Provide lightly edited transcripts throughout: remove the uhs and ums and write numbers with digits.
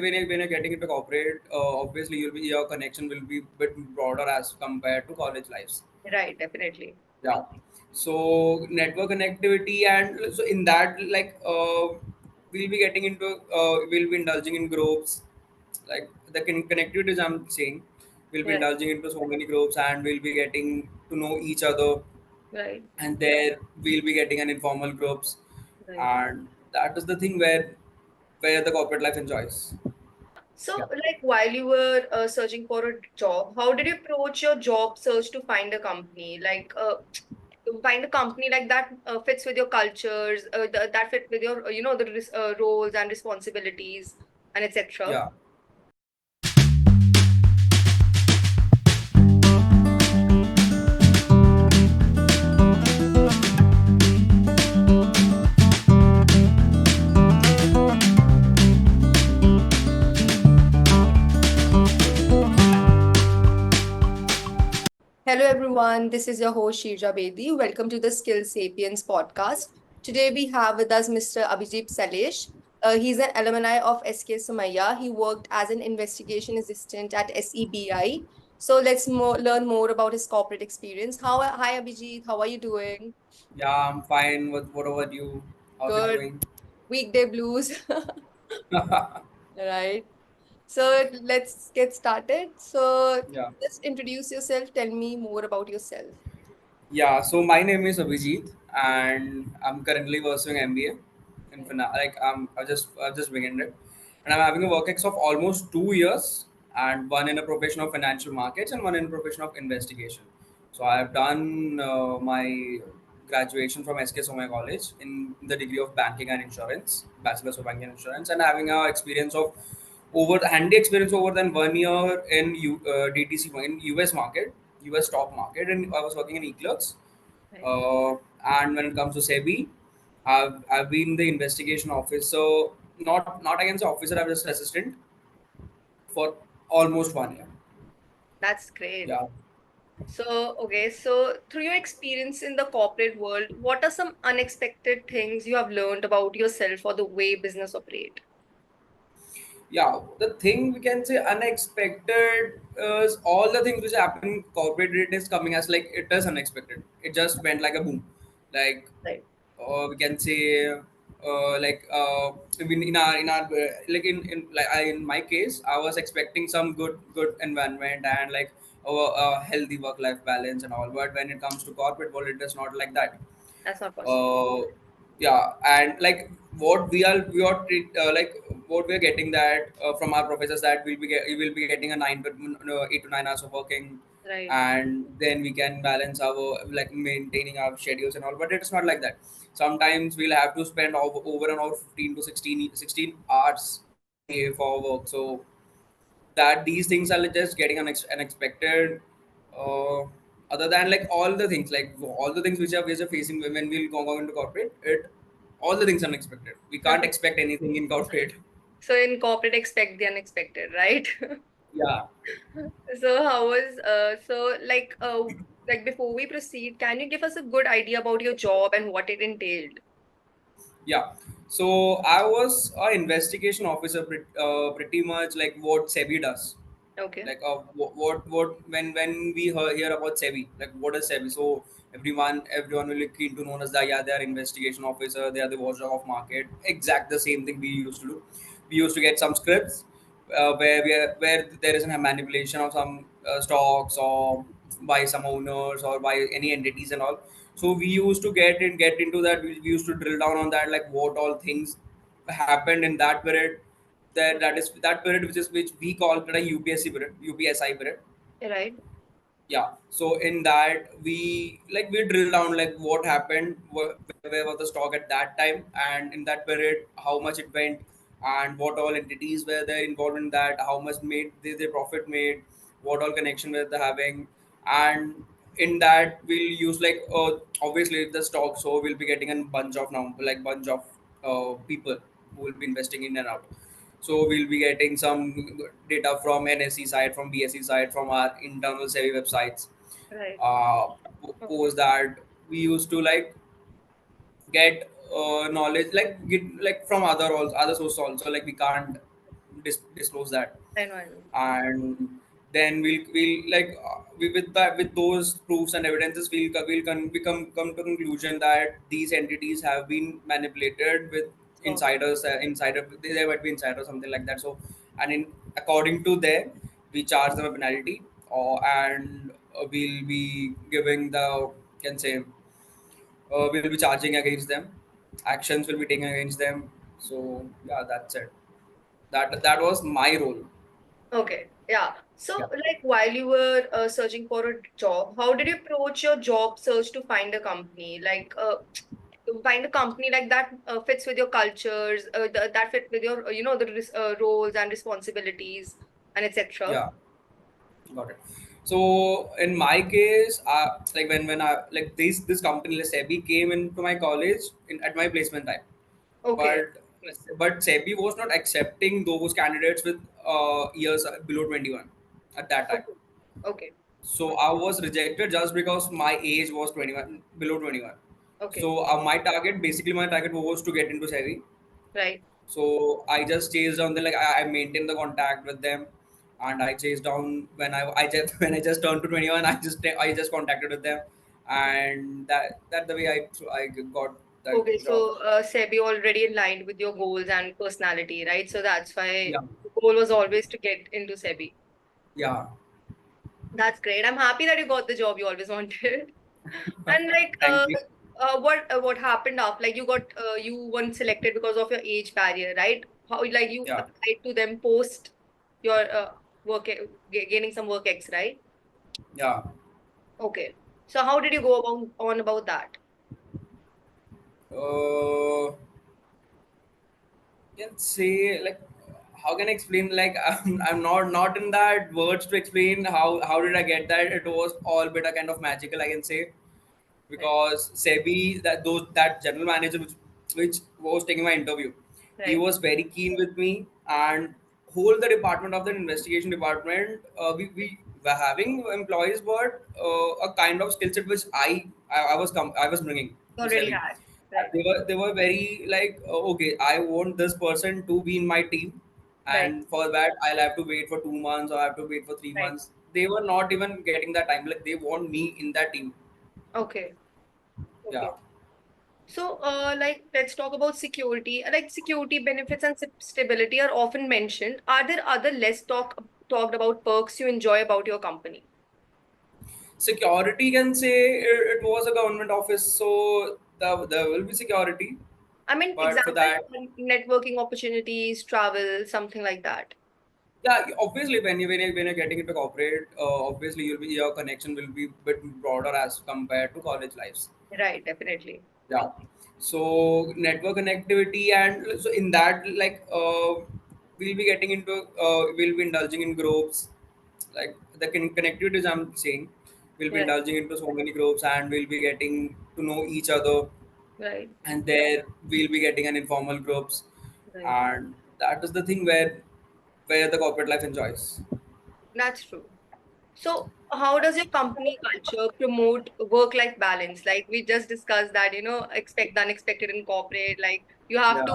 when you're getting into corporate, obviously your connection will be bit broader as compared to college lives. Right, definitely. Yeah. So network connectivity, and so in that, we'll be getting into we'll be indulging in groups, like the connectivities I'm saying. We'll be Right, indulging into so many groups, and we'll be getting to know each other, right, and there we'll be getting an informal groups, right. and that is the thing where the corporate life enjoys. So, Yeah. like while you were searching for a job, how did you approach your job search to find a company? To find a company like that fits with your cultures, that fit with your, roles and responsibilities and etc. Yeah. Hello, everyone. This is your host, Kshirja Bedi. Welcome to the Skilled Sapiens Podcast. Today, we have with us Mr. Abhijeet Salish. He's an alumni of SK Sumaya. He worked as an investigation assistant at SEBI. So, let's learn more about his corporate experience. Hi, Abhijeet. How are you doing? Yeah, I'm fine. What about you? How's it Good. going? Weekday blues. Right. So, let's get started. So, Yeah. just introduce yourself. Tell me more about yourself. Yeah, so my name is Abhijeet, and I'm currently pursuing MBA in Right. I just began it, and I'm having a work ex of almost 2 years, and one in a profession of financial markets and one in a profession of investigation. So I've done my graduation from SK Somaya College in the degree of banking and insurance, bachelor's of banking and insurance, and having a experience of over handy experience over than 1 year in DTC in US market, US stock market, and I was working in e-clerks. Right. Uh, and when it comes to SEBI, I've been the investigation officer, not against the officer, I'm just assistant for almost 1 year. That's great. Yeah. So, okay, so through your experience in the corporate world, what are some unexpected things you have learned about yourself or the way business operate? Yeah, the thing we can say unexpected is all the things which happen in corporate, it is coming as like it is unexpected. It just went like a boom. Like Right. we can say in our in my case I was expecting some good environment and like a healthy work life balance and all, but when it comes to corporate world it is not like that. That's not possible. uh, yeah, and like what we are getting that from our professors, that we will be getting a 8 to 9 hours of working, Right. and then we can balance our like maintaining our schedules and all, but it's not like that. Sometimes we'll have to spend over and over 15 to 16 hours a day for work. So that these things are just getting unexpected. uh, Other than like all the things which are facing when we'll go into corporate, it all the things unexpected. We can't expect anything in corporate. So in corporate, expect the unexpected, right? Yeah. So how was like before we proceed, can you give us a good idea about your job and what it entailed? Yeah. So I was an investigation officer, pretty much like what SEBI does. Okay. Like what when we hear about SEBI, like what is SEBI? So everyone will be keen to know us that yeah, they are investigation officer, they are the watchdog of market. Exact the same thing we used to do. We used to get some scripts where there is a manipulation of some stocks or by some owners or by any entities and all. So we used to get into that. We used to drill down on that, like what all things happened in that period. That period which we call it a UPSC period, UPSI period. Right. Yeah. So in that we drill down like what happened, where was the stock at that time, and in that period how much it went, and what all entities were there involved in that, how much made they profit made, what all connection were they having, and in that we'll use like obviously the stock. So we'll be getting a bunch of now like bunch of people who will be investing in and out. So we'll be getting some data from NSE side, from BSE side, from our internal SEBI websites. Right. Uh, Okay. Post that we used to like get knowledge like get like from other sources also, like we can't disclose that. I know, I know. And then we'll like we with that, with those proofs and evidences, come to conclusion that these entities have been manipulated with Oh, insiders, insider, they might be insider or something like that. So, and in according to there, we charge them a penalty, or and we'll be giving the, can say, we'll be charging against them, actions will be taken against them. So yeah, that's it. That was my role. okay. Yeah. So, Yeah. like, while you were searching for a job, how did you approach your job search to find a company? Like, to find a company like that fits with your cultures, that fit with your, roles and responsibilities, and etc. Yeah, got it. So in my case, like when I like this company, like SEBI, came into my college at my placement time, Okay. but SEBI was not accepting those candidates with years below 21 at that time. Okay. Okay. So I was rejected just because my age was 21, below 21. Okay. So my target was to get into SEBI. Right. So I just chased down the, like I maintained the contact with them, and I chased down when I just when I just turned to 21. I just contacted with them, and that the way I got that Okay. job. So, SEBI already aligned with your goals and personality, right? So that's why Yeah, the goal was always to get into SEBI. yeah. That's great. I'm happy that you got the job you always wanted. And like, Thank you. what happened after? Like, you weren't selected because of your age barrier, right? How, like, you Yeah, applied to them post your gaining some work X, right? yeah. Okay. So how did you go about that? Uh, can say like, how can I explain, like I'm not in that words to explain how did I get that. It was all bit a kind of magical, I can say, Right. because Sebi, that general manager which was taking my interview, he Right. was very keen with me, and whole the department of the investigation department, we were having employees, but a kind of skill set which I was bringing You to already Sebi. had. Right. They were very like, okay, I want this person to be in my team, Right. and for that I'll have to wait for 2 months or I have to wait for three Right. months. They were not even getting that time. Like they want me in that team. Okay. Yeah. Okay. So, like, let's talk about security. Like, security benefits and stability are often mentioned. Are there other less talked about perks you enjoy about your company? Security, can say, it was a government office, so there will be security. I mean, But for example, that, networking opportunities, travel, something like that. yeah, obviously when you're getting into corporate, obviously your connection will be bit broader as compared to college lives. Right, definitely. Yeah. So network connectivity, and so in that, like we'll be indulging in groups, like the connectivities I'm saying, we'll be Right, indulging into so many groups, and we'll be getting to know each other, right, and there we'll be getting an informal groups, right. and that is the thing where the corporate life enjoys. That's true. So, how does your company culture promote work-life balance? Like we just discussed that, expect the unexpected in corporate. Like you have to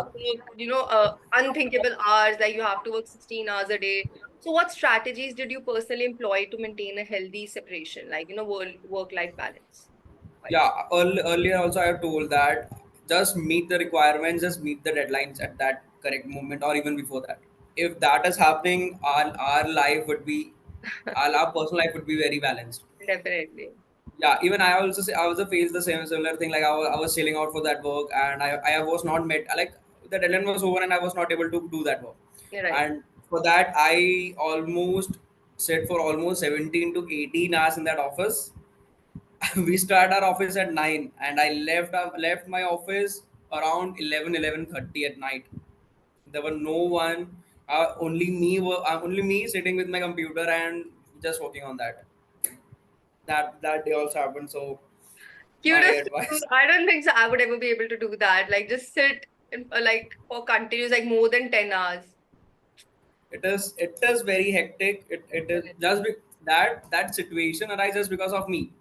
Yeah. work, unthinkable hours. Like you have to work 16 hours a day. So, what strategies did you personally employ to maintain a healthy separation, like work-life balance? Yeah, Wise. earlier also I have told that just meet the requirements, just meet the deadlines at that correct moment, or even before that. If that is happening, our life would be, our personal life would be very balanced. Definitely. Yeah, even I also say, I also faced the same similar thing. Like I was chilling out for that work, and I was not met, like the deadline was over and I was not able to do that work. You're right. And for that I almost sit for almost 17 to 18 hours in that office. We start our office at 9, and I left my office around 11:30 at night. There were no one, only me sitting with my computer and just working on that. That day also happened. So my Kudos to you. advice, I don't think so. I would ever be able to do that. Like just sit like for continuous, like more than 10 hours. it is very hectic. It is just that situation arises because of me,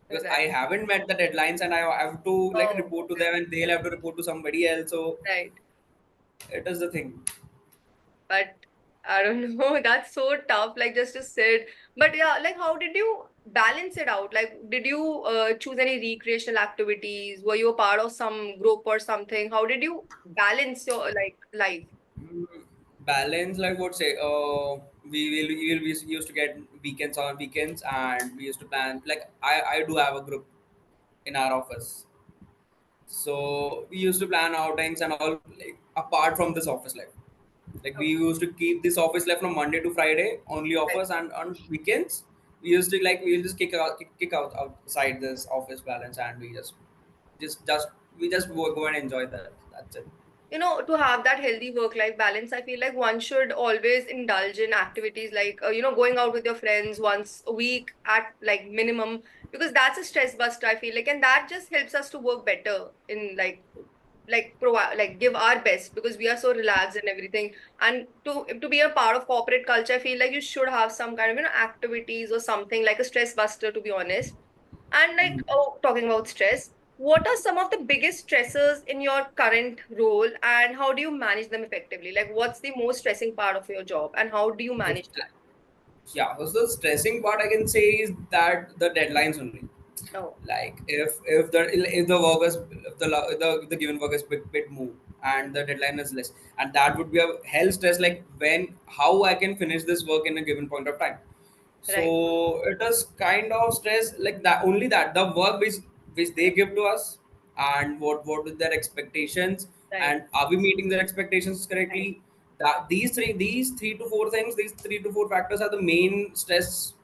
because I Right. haven't met the deadlines, and I have to like Oh, report to okay. them, and they'll have to report to somebody else. So Right. it is the thing. But I don't know. That's so tough. Like just to sit. But yeah, like how did you balance it out? Like, did you choose any recreational activities? Were you a part of some group or something? How did you balance your like life? Mm, balance, like what say, we used to get weekends on weekends, and we used to plan. Like I do have a group in our office, so we used to plan outings and all, like apart from this office life. Like we Okay. used to keep this office life from Monday to Friday only Right. office, and on weekends we used to, like, we'll just kick out outside this office balance, and we just we just go and enjoy that. That's it. To have that healthy work life balance, I feel like one should always indulge in activities like going out with your friends once a week at like minimum, because that's a stress buster, I feel like, and that just helps us to work better in like provide, like give our best, because we are so relaxed and everything. And to be a part of corporate culture, I feel like you should have some kind of activities or something like a stress buster, to be honest. And like, oh, talking about stress, what are some of the biggest stressors in your current role and how do you manage them effectively? Like, what's the most stressing part of your job and how do you The manage that? Yeah, so the stressing part I can say is that the deadlines only. Oh, Like if the work is, if the given work is bit more and the deadline is less, and that would be a hell stress, like when how I can finish this work in a given point of time. right, So it is kind of stress, like that, only that the work which they give to us, and what is their expectations, right, and are we meeting their expectations right, correctly. That these three to four things, these three to four factors are the main stress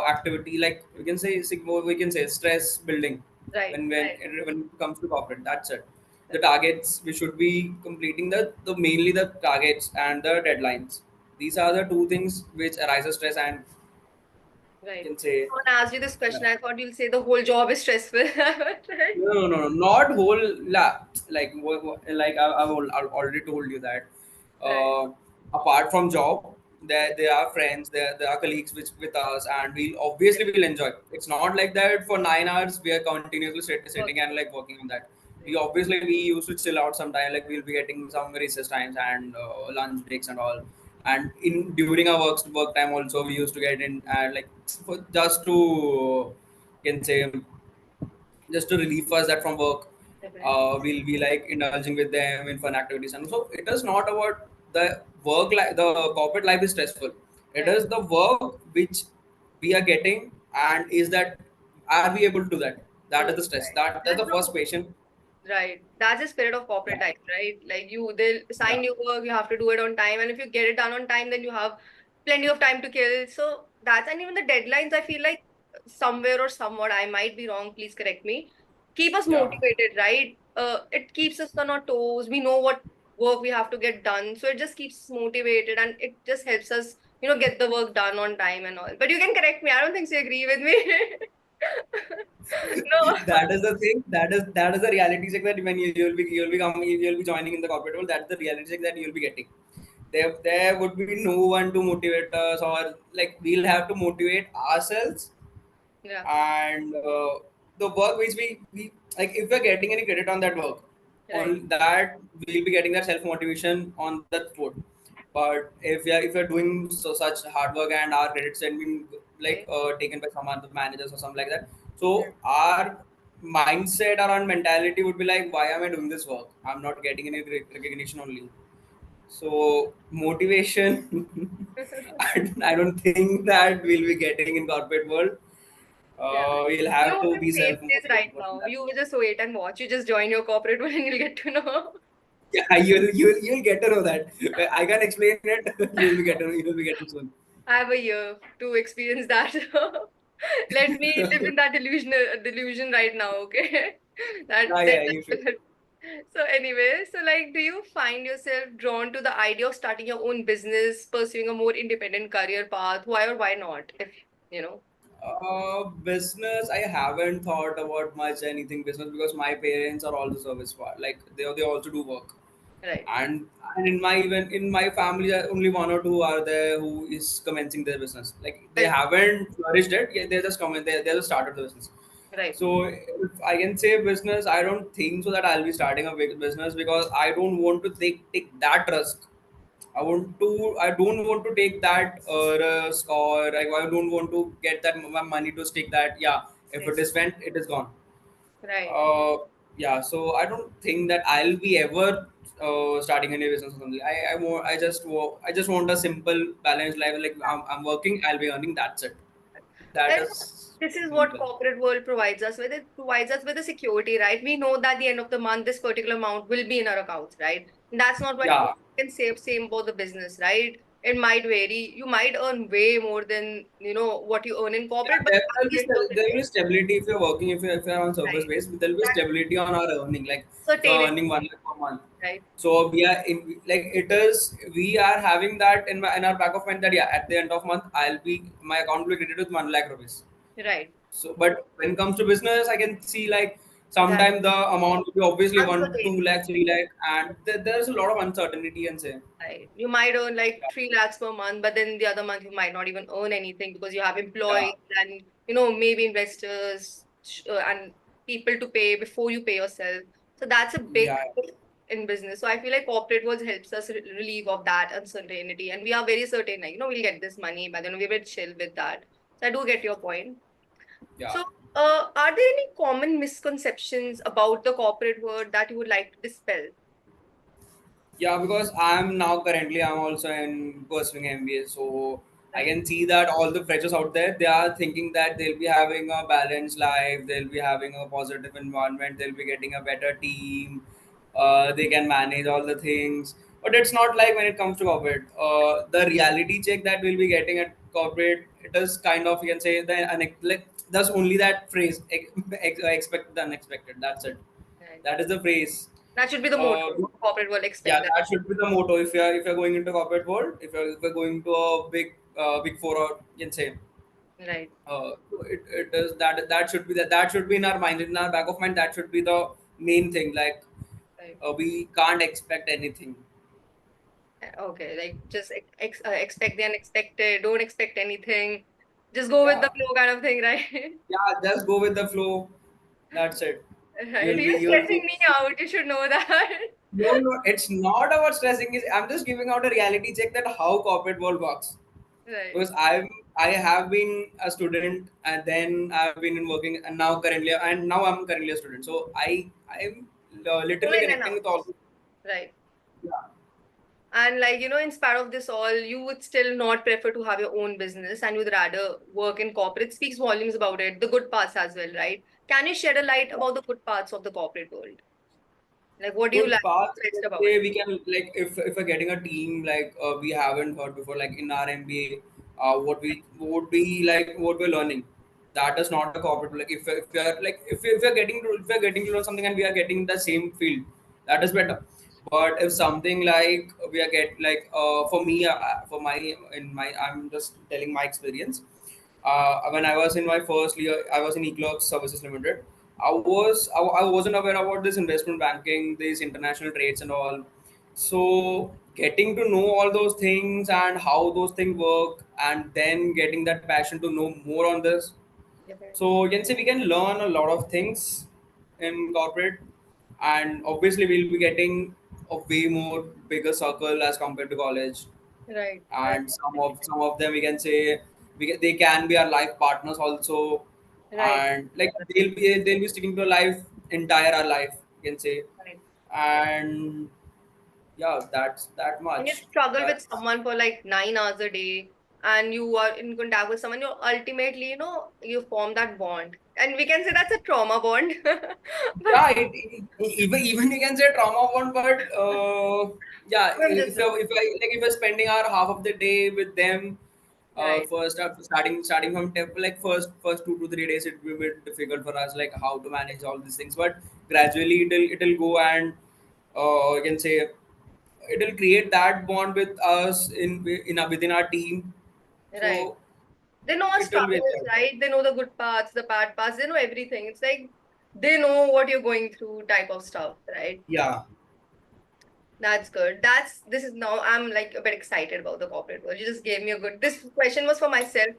activity, like we can say stress building right, when it comes to corporate. That's it. The right, targets we should be completing, the mainly the targets and the deadlines. These are the two things which arises stress, and you right. can say, When I asked you this yeah. question, I thought you'll say the whole job is stressful. Right, No, not whole like like I've already told you that right, uh, apart from job, there are friends, there are colleagues which with us, and we obviously will enjoy. It's not like that for 9 hours we are continuously sitting working. and like working on that. We Right, obviously we used to chill out sometime, like we'll be getting some recess times and lunch breaks and all. And in during our work time also, we used to get in, like for just to, can say, just to relieve us that from work, right, we'll be like indulging with them in fun activities. And so it is not about the work life, the corporate life is stressful. It right. is the work which we are getting, and is that, are we able to do that? That is True. the stress. Right. That's That's the first the question. Right. That's the spirit of corporate Yeah, life, right? Like they'll yeah, assign you work, you have to do it on time, and if you get it done on time, then you have plenty of time to kill. So that's, and even the deadlines, I feel like somewhere or somewhat, I might be wrong, please correct me, keep us yeah. motivated, right? It keeps us on our toes. We know what work we have to get done. So it just keeps us motivated and it just helps us, get the work done on time and all. But you can correct me. I don't think so you agree with me. No. That is the thing. That is the reality check, that when you'll be coming, you'll be joining in the corporate world. That's the reality check that you'll be getting. There would be no one to motivate us, or like we'll have to motivate ourselves. Yeah. And the work which we like, if we're getting any credit on that work, Right. on that we'll be getting that self motivation on that food. But if you're doing such hard work, and our credits have been like Okay. taken by some other managers or something like that, so our mindset or our mentality would be like, why am I doing this work? I'm not getting any recognition only. So motivation, I don't think that we'll be getting in corporate world. Yeah. We'll You have will to be face self this right motivated in now. that. You will just wait and watch. You just join your corporate one and you'll get to know. Yeah, you'll get to know that. I can explain it. You'll be getting soon. I have a year to experience that. Let me live in that delusion right now, okay? That Yeah, then yeah, you that should. will help. So anyway, so like, do you find yourself drawn to the idea of starting your own business, pursuing a more independent career path? Why or why not? If you know, Business, I haven't thought about much anything business, because my parents are all the service part. Like they also do work. right, And in my, even in my family, only one or two are there who is commencing their business. Like they right, haven't flourished it. Yeah, they just they just started the business. right, So if I can say business, I don't think so that I'll be starting a big business, because I don't want to take that risk I don't want to take that risk, or like, I don't want to get that money to stick that. Yeah, if it Yes. is went, it is gone. Right. Uh, yeah, so I don't think that I'll be ever starting any business or something. I just want a simple balanced life. Like I'm working, I'll be earning. That's it. That And is this is what simple. corporate world provides us with. It provides us with the security, right? We know that the end of the month, this particular amount will be in our accounts, right? And that's not what you Yeah, can say same about the business, right? It might vary. You might earn way more than what you earn in yeah. corporate, but at the end of the There will day, be stability if you're working. If you're on service right? based, there will be That stability on our earning. Like if you're certainty, earning 1 lakh per month, right? so we are in, like it is. We are having that in our back of mind that yeah, at the end of month, my account will be credited with 1 lakh rupees. Right. So, but when it comes to business, I can see like That sometimes the amount will be obviously one, uncertainty. 2 lakhs, 3 lakh, and there's a lot of uncertainty and say, Right. You might earn like yeah, 3 lakhs per month, but then the other month you might not even earn anything because you have yeah, employees and maybe investors and people to pay before you pay yourself. So that's a big yeah, hit in business. So I feel like corporate world helps us relieve of that uncertainty, and we are very certain, like we'll get this money, but then we're very chill with that. So I do get your point. yeah. So, are there any common misconceptions about the corporate world that you would like to dispel? Yeah, because I'm also in pursuing MBA, so I Right. can see that all the freshers out there, they are thinking that they'll be having a balanced life, they'll be having a positive environment, they'll be getting a better team, they can manage all the things. But it's not like when it comes to corporate. The reality check that we'll be getting at corporate, it is kind of, you can say like that's only that phrase, expect the unexpected. That's it. Right. That is the phrase. That should be the motto. Uh, Corporate world yeah, expect that. that should be the motto. If you're going into corporate world, if you're going to a big four, or you can say, Right. it is that should be that should be in our mind, in our back of mind. That should be the main thing. Like Right. we can't expect anything. Okay. Like just expect the unexpected. Don't expect anything. Just go with the Yeah, flow kind of thing, right? yeah. Just go with the flow. That's it. Right. You're You'll be. stressing me out. You should know that. No, no, it's not about stressing. I'm just giving out a reality check that how corporate world works. Right. Because I have been a student, and then I've been in working, and now I'm currently a student. So I'm Go literally in and connecting out. with all. Right. Yeah, And in spite of this all, you would still not prefer to have your own business and you'd rather work in corporate. Speaks volumes about it, the good parts as well, right? Can you shed a light about the good parts of the corporate world? Like, what do you good like path. best Let's about say it? we can, like, if we're getting a team like we haven't heard before, like in our MBA, what would be like what we're learning. That is not a corporate. Like if you're like if we're getting to learn something and we are getting the same field, that is better. But if something like we are get like for my in my I'm just telling my experience. When I was in my first year, I was in Eclerx Services Limited. I wasn't aware about this investment banking, these international trades and all. So getting to know all those things and how those things work, and then getting that passion to know more on this. So you can say we can learn a lot of things in corporate, and obviously we'll be getting a way more bigger circle as compared to college. Right. And some of them, we can say, they can be our life partners also, Right. and like they'll be sticking to life entire our life, you can say. Right. And yeah, that's that And you much. struggle with That's someone for like 9 hours a day and you are in contact with someone, you ultimately, you form that bond. And we can say that's a trauma bond. But yeah, even you can say trauma one, but yeah, I'm just if you're spending our half of the day with them, right. first starting from like first 2 to 3 days, it will be a bit difficult for us, like how to manage all these things. But gradually it'll go, and you can say it'll create that bond with us within our team. Right. So They know our it will be struggles, right? They know the good parts, the bad parts. They know everything. It's like they know what you're going through type of stuff, right? yeah, That's good. This is now I'm like a bit excited about the corporate world. You just gave me a good. This question was for myself,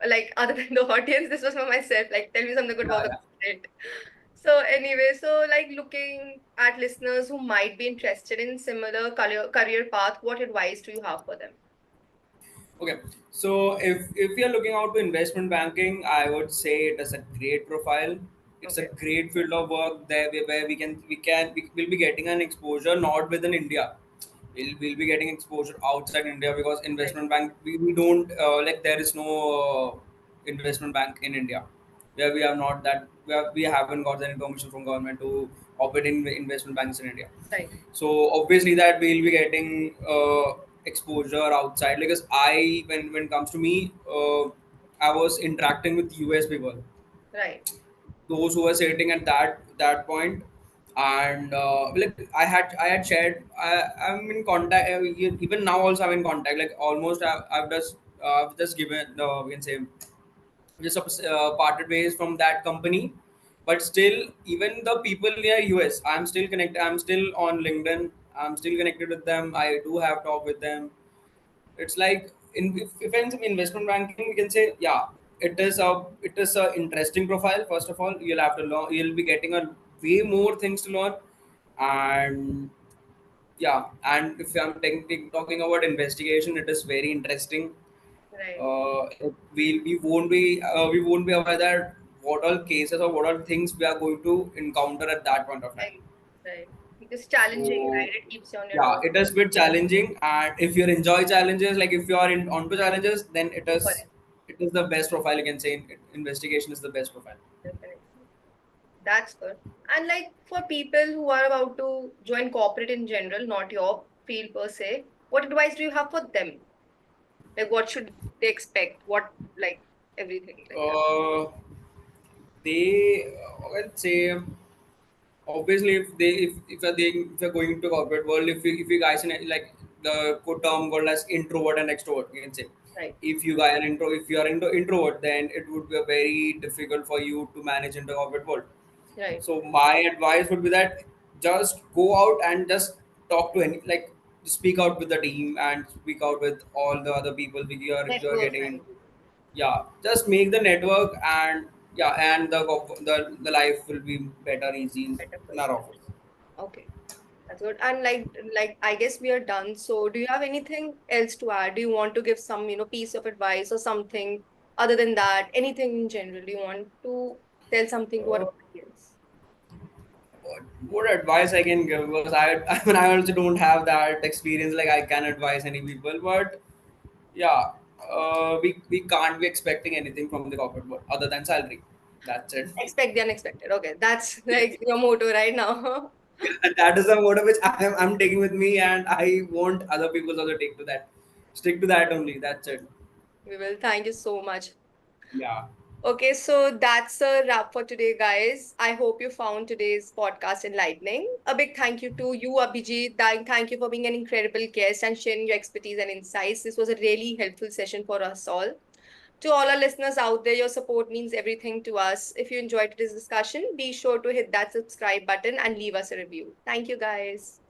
like other than the audience. This was for myself. Like, tell me something good about yeah, the yeah. corporate. So anyway, so like looking at listeners who might be interested in similar career path, what advice do you have for them? Okay, so if you're looking out to investment banking, I would say it is a great profile. It's a Okay, great field of work there where we will be getting an exposure not within India. We'll be getting exposure outside India because right, investment bank we don't like there is no investment bank in India where we are not that we haven't got any permission from government to operate in investment banks in India. right, So obviously that we'll be getting exposure outside because when it comes to me, I was interacting with US people, right, those who were sitting at that point, and like I had shared I'm in contact even now also I'm in contact like almost I've just given we can say just parted ways from that company, but still even the people near US I'm still connected, I'm still on LinkedIn, I'm still connected with them, I do have talk with them. It's like if it's investment banking, we can say yeah, it is a interesting profile. First of all, you'll have to learn. You'll be getting a way more things to learn, and yeah. And if I'm talking about investigation, it is very interesting. right, We won't be aware that what all cases or what all things we are going to encounter at that point of time. right, right. Because challenging, So right? It keeps you on your yeah, toes. it is bit challenging, and if you enjoy challenges, like if you are in onto challenges, then it is Correct, it is the best profile you can say. Investigation is the best profile. definitely. That's good. And like for people who are about to join corporate in general, not your field per se, what advice do you have for them? Like what should they expect? What like everything like that? Uh, they let's say obviously if you're going into corporate world, if you guys in like the term called as introvert and extrovert, you can say Right, if you are into introvert, then it would be very difficult for you to manage in the corporate world. right. So my advice would be that just go out and just talk to any like speak out with the team and speak out with all the other people that you're Network, getting in. right? Yeah, just make the network, and yeah, and the life will be better easy Better for in you. our office. Okay. That's good. And like I guess we are done. So do you have anything else to add? Do you want to give some, piece of advice or something other than that? Anything in general? Do you want to tell something to our uh, audience? what advice I can give was I mean I also don't have that experience like I can advise any people, but yeah, we can't be expecting anything from the corporate world other than salary. That's it. Expect the unexpected. Okay, that's like your motto right now. That is the motto which I'm taking with me, and I want other people also take to that. Stick to that only. That's it. We will. Thank you so much. Yeah. Okay, so that's a wrap for today, guys. I hope you found today's podcast enlightening. A big thank you to you, Abhijit. Thank you for being an incredible guest and sharing your expertise and insights. This was a really helpful session for us all. To all our listeners out there, your support means everything to us. If you enjoyed today's discussion, be sure to hit that subscribe button and leave us a review. Thank you, guys.